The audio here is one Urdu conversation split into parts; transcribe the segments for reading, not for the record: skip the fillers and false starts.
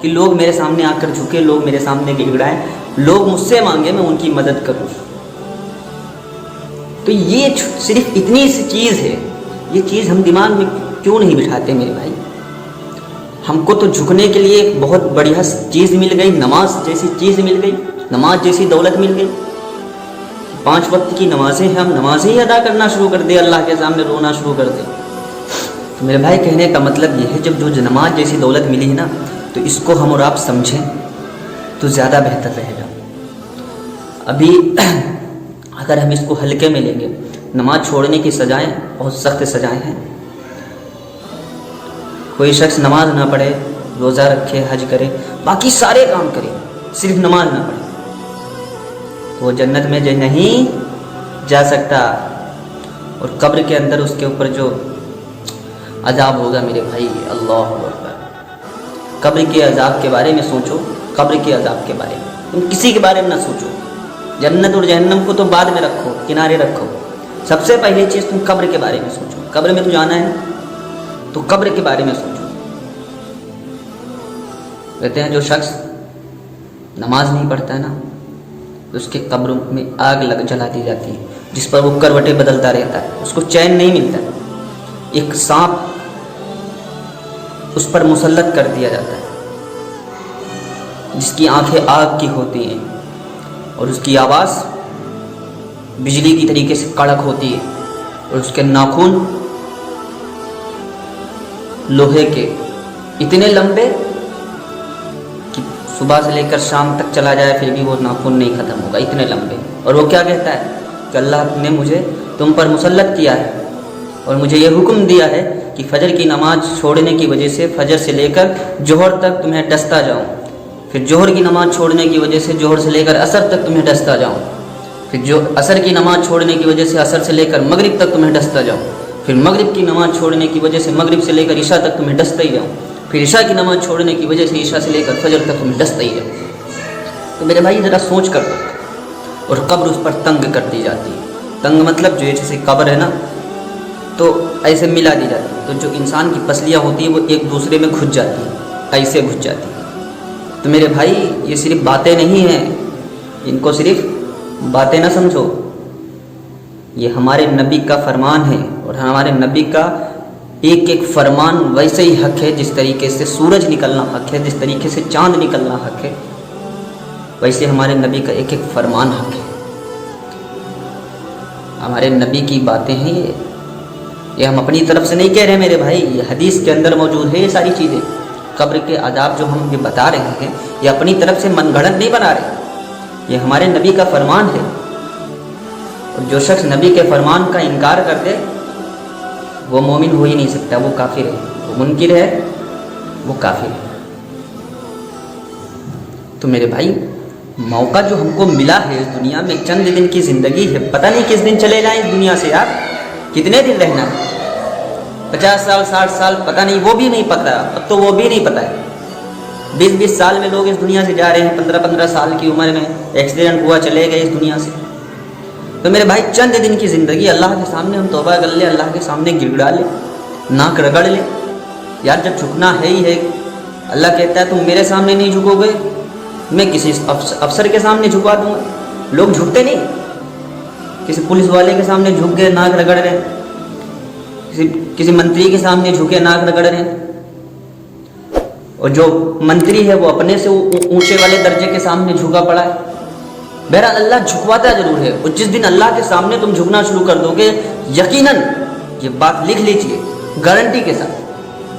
کہ لوگ میرے سامنے آ کر جھکے, لوگ میرے سامنے گڑگڑائیں, لوگ مجھ سے مانگے, میں ان کی مدد کروں. تو یہ صرف اتنی سی چیز ہے, یہ چیز ہم دماغ میں کیوں نہیں بٹھاتے میرے بھائی؟ ہم کو تو جھکنے کے لیے ایک بہت بڑھیا چیز مل گئی, نماز جیسی چیز مل گئی, نماز جیسی دولت مل گئی. 5 وقت کی نمازیں ہیں, ہم نمازیں ہی ادا کرنا شروع کر دیں, اللہ کے سامنے رونا شروع کر دیں. تو میرے بھائی کہنے کا مطلب یہ ہے, جب جو نماز جیسی دولت ملی ہے نا, تو اس کو ہم اور آپ سمجھیں تو زیادہ بہتر رہے گا. ابھی اگر ہم اس کو ہلکے میں لیں گے, نماز چھوڑنے کی سزائیں بہت سخت سزائیں ہیں. کوئی شخص نماز نہ پڑھے, روزہ رکھے, حج کرے, باقی سارے کام کرے, صرف نماز نہ پڑھے, وہ جنت میں نہیں جا سکتا. اور قبر کے اندر اس کے اوپر جو عذاب ہوگا میرے بھائی, اللہ اکبر. قبر کے عذاب کے بارے میں سوچو, قبر کے عذاب کے بارے میں, تم کسی کے بارے میں نہ سوچو. جنت اور جہنم کو تو بعد میں رکھو, کنارے رکھو. سب سے پہلی چیز تم قبر کے بارے میں سوچو. قبر میں تو جانا ہے, تو قبر کے بارے میں سوچو. کہتے ہیں جو شخص نماز نہیں پڑھتا ہے نا, اس کے قبر میں آگ جلا دی جاتی ہے, جس پر وہ کروٹیں بدلتا رہتا ہے, اس کو چین نہیں ملتا. ایک سانپ اس پر مسلط کر دیا جاتا ہے, جس کی آنکھیں آگ کی ہوتی ہیں, اور اس کی آواز بجلی کی طریقے سے کڑک ہوتی ہے, اور اس کے ناخن لوہے کے اتنے لمبے کہ صبح سے لے کر شام تک چلا جائے پھر بھی وہ ناخن نہیں ختم ہوگا, اتنے لمبے. اور وہ کیا کہتا ہے کہ اللہ نے مجھے تم پر مسلط کیا ہے, اور مجھے یہ حکم دیا ہے کہ فجر کی نماز چھوڑنے کی وجہ سے فجر سے لے کر جوہر تک تمہیں ڈستا جاؤں, پھر جوہر کی نماز چھوڑنے کی وجہ سے جوہر سے لے کر عصر تک تمہیں ڈستا جاؤں, پھر جو عصر کی نماز چھوڑنے کی وجہ سے عصر سے لے کر مغرب تک تمہیں ڈستا جاؤں, پھر مغرب کی نماز چھوڑنے کی وجہ سے مغرب سے لے کر عشاء تک تمہیں ڈستا ہی جاؤں, پھر عشاء کی نماز چھوڑنے کی وجہ سے عشاء سے لے کر فجر تک تمہیں ڈستا ہی جاؤں. تو میرے بھائی ذرا سوچ کر دو. اور قبر اس پر تنگ کر دی جاتی ہے. تنگ مطلب جو جیسے قبر ہے نا, تو ایسے ملا دی جاتی ہے, تو جو انسان کی پسلیاں ہوتی ہیں وہ ایک دوسرے میں گھس جاتی ہیں, ایسے گھس جاتی ہیں. تو میرے بھائی یہ صرف باتیں نہیں ہیں, ان کو صرف باتیں نہ سمجھو, یہ ہمارے نبی کا فرمان ہے. اور ہمارے نبی کا ایک ایک فرمان ویسے ہی حق ہے, جس طریقے سے سورج نکلنا حق ہے, جس طریقے سے چاند نکلنا حق ہے, ویسے ہمارے نبی کا ایک ایک فرمان حق ہے. ہمارے نبی کی باتیں ہیں یہ ہم اپنی طرف سے نہیں کہہ رہے میرے بھائی, یہ حدیث کے اندر موجود ہے یہ ساری چیزیں. قبر کے عذاب جو ہم یہ بتا رہے ہیں یہ اپنی طرف سے من گھڑت نہیں بنا رہے, یہ ہمارے نبی کا فرمان ہے. اور جو شخص نبی کے فرمان کا انکار کر دے وہ مومن ہو ہی نہیں سکتا, وہ کافر ہے, وہ منکر ہے, وہ کافر ہے. تو میرے بھائی موقع جو ہم کو ملا ہے اس دنیا میں, چند دن کی زندگی ہے, پتہ نہیں کس دن چلے جائیں اس دنیا سے یار, کتنے دن رہنا ہے, 50 سال 60 سال پتہ نہیں, وہ بھی نہیں پتہ, اب تو وہ بھی نہیں پتہ ہے. 20 سال میں لوگ اس دنیا سے جا رہے ہیں, 15 سال کی عمر میں ایکسیڈنٹ ہوا چلے گئے اس دنیا سے. تو میرے بھائی چند دن کی زندگی, اللہ کے سامنے ہم توبہ کر لیں, اللہ کے سامنے گڑگڑا لیں, ناک رگڑ لیں یار. جب جھکنا ہے ہی ہے, اللہ کہتا ہے تم میرے سامنے نہیں جھکو گے, میں کسی افسر کے سامنے جھکوا دوں گا. لوگ جھکتے نہیں, کسی پولیس والے کے سامنے جھک گئے ناک رگڑ رہے, کسی منتری کے سامنے جھکے ناک رگڑ رہے, اور جو منتری ہے وہ اپنے سے اونچے والے درجے کے سامنے جھکا پڑا ہے. بہرحال اللہ جھکواتا ضرور ہے, اور جس دن اللہ کے سامنے تم جھکنا شروع کر دو گے, یقیناً یہ بات لکھ لیجیے گارنٹی کے ساتھ,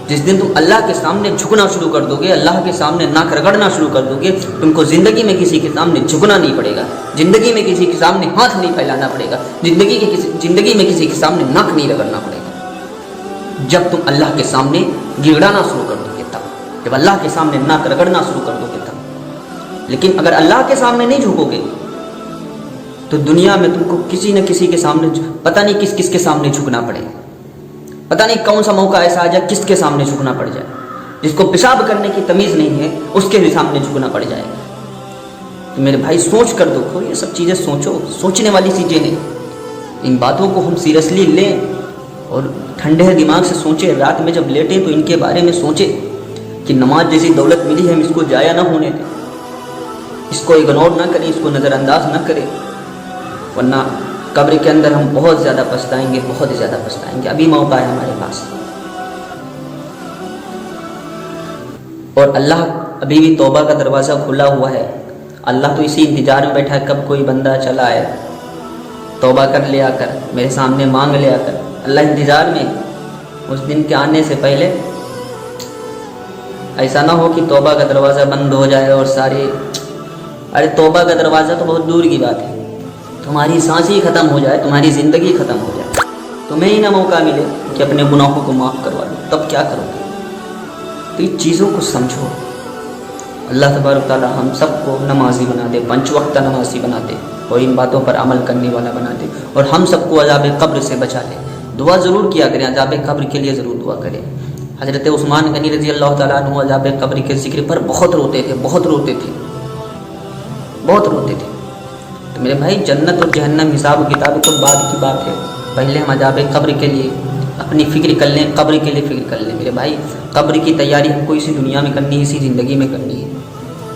جس دن تم اللہ کے سامنے جھکنا شروع کر دو گے, اللہ کے سامنے ناک رگڑنا شروع کر دو گے, تم کو زندگی میں کسی کے سامنے جھکنا نہیں پڑے گا, زندگی میں کسی کے سامنے ہاتھ نہیں پھیلانا پڑے گا, زندگی میں کسی کے سامنے ناک نہیں رگڑنا پڑے گا. جب تم اللہ کے سامنے گڑگڑانا شروع کر دو گے تب, جب اللہ کے سامنے ناک رگڑنا شروع کر دو گے تب. لیکن اگر اللہ کے سامنے نہیں جھکو گے تو دنیا میں تم کو کسی نہ کسی کے سامنے, پتہ نہیں کس کس کے سامنے جھکنا پڑے, پتہ نہیں کون سا موقع ایسا آ جائے کس کے سامنے جھکنا پڑ جائے. جس کو پیشاب کرنے کی تمیز نہیں ہے اس کے بھی سامنے جھکنا پڑ جائے گا. تو میرے بھائی سوچ کر دیکھو, یہ سب چیزیں سوچو, سوچنے والی چیزیں ہیں. ان باتوں کو ہم سیریسلی لیں اور ٹھنڈے دماغ سے سوچیں, رات میں جب لیٹیں تو ان کے بارے میں سوچیں, کہ نماز جیسی دولت ملی ہے ہم اس کو ضائع نہ ہونے دیں، اس کو اگنور نہ کریں، اس کو نظر انداز نہ کریں، ورنہ قبر کے اندر ہم بہت زیادہ پچھتائیں گے، بہت زیادہ پچھتائیں گے۔ ابھی موقع ہے ہمارے پاس، اور اللہ ابھی بھی توبہ کا دروازہ کھلا ہوا ہے۔ اللہ تو اسی انتظار میں بیٹھا ہے کب کوئی بندہ چلا آئے، توبہ کر لیا کر، میرے سامنے مانگ لیا کر۔ اللہ انتظار میں، اس دن کے آنے سے پہلے ایسا نہ ہو کہ توبہ کا دروازہ بند ہو جائے اور ساری، ارے توبہ کا دروازہ تو بہت دور کی بات ہے، تمہاری سانس ہی ختم ہو جائے، تمہاری زندگی ختم ہو جائے، تمہیں ہی نہ موقع ملے کہ اپنے گناہوں کو معاف کروا لو، تب کیا کرو گے؟ تو ان چیزوں کو سمجھو۔ اللہ تبارک تعالی ہم سب کو نمازی بنا دے، 5 وقت نمازی بنا دے، اور ان باتوں پر عمل کرنے والا بنا دے، اور ہم سب کو عذاب قبر سے بچا لے۔ دعا ضرور کیا کریں، عذاب قبر کے لیے ضرور دعا کریں۔ حضرت عثمان غنی رضی اللہ تعالیٰ عنہ عذاب قبر کے ذکر پر بہت روتے تھے، بہت روتے تھے، بہت روتے تھے۔ تو میرے بھائی، جنت اور جہنم، حساب و کتاب تو بعد کی بات ہے، پہلے ہم عذاب قبر کے لیے اپنی فکر کر لیں، قبر کے لیے فکر کر لیں۔ میرے بھائی، قبر کی تیاری ہم کو اسی دنیا میں کرنی ہے، اسی زندگی میں کرنی ہے۔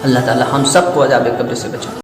اللہ تعالی ہم سب کو عذاب قبر سے بچائے۔